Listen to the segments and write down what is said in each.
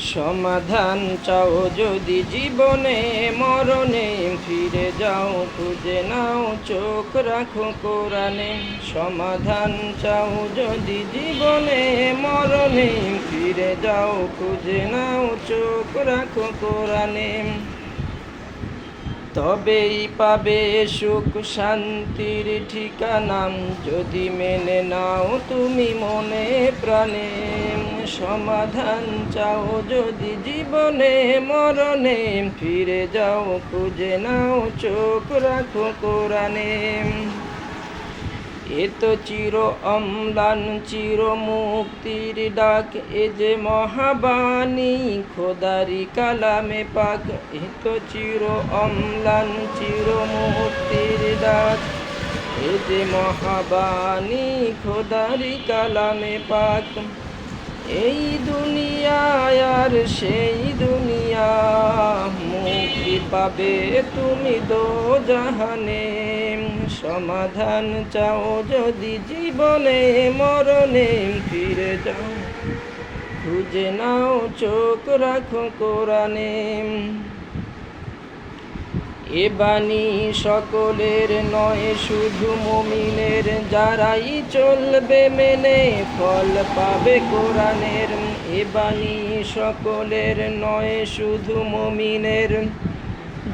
সমাধান চাও যদি জীবনে মরণে, ফিরে যাও খুঁজে নাও চোখ রাখো কোরআনে। সমাধান চাও যদি জীবনে মরণে, ফিরে যাও খুঁজে নাও চোখ রাখো কোরআনে। তবেই পাবে সুখ শান্তির ঠিকানা, যদি মেনে নাও তুমি মনে প্রাণে। সমাধান চাও যদি জীবনে মরণে, ফিরে যাও খুঁজে নাও চোখ রাখো কোরআনে। এ তো চির অম্লান চির মুক্তির ডাক, এ যে মহাবাণী খোদারি কালামে পাক। এ তো চির অম্লান চির মুক্তির ডাক, এ যে মহাবাণী খোদারি কালামে পাক। এই দুনিয়ায় আর সেই দুনিয়া, মুক্তি পাবে তুমি দোজাহানে। সমাধান চাও যদি জীবনে মরণে, ফিরে যাও খুঁজে নাও চোখ রাখো কোরআনে। এ বাণী সকলের নয় শুধু মুমিনের, যারাই চলবে মেনে ফল পাবে কোরআনের। এ বাণী সকলের নয় শুধু মুমিনের,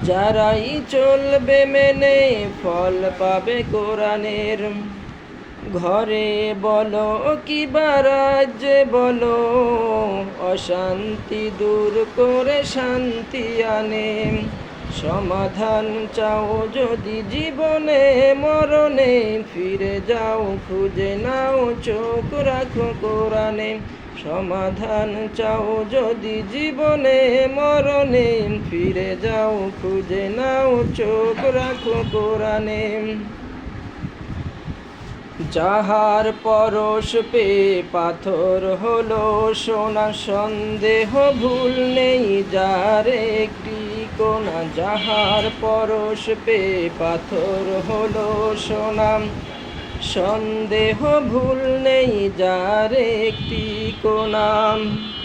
যারাই চলবে মেনে ফল পাবে কোরআনের। ঘরে বলো কিবা রাজ্যে বলো, অশান্তি দূর করে শান্তি আনে। সমাধান চাও যদি জীবনে মরণে, ফিরে যাও খুঁজে নাও চোখ রাখো কোরআনে। সমাধান চাও যদি জীবনে মরণে, ফিরে যাও খুঁজে নাও চোখ রাখো কোরআনে। যাহার পরশ পেয়ে পাথর হলো সোনা, সন্দেহ ভুল নেই যার একটি কোনা। যাহার পরশ পেয়ে পাথর হলো সোনা, সন্দেহ ভুল নেই যার একটি কোনা।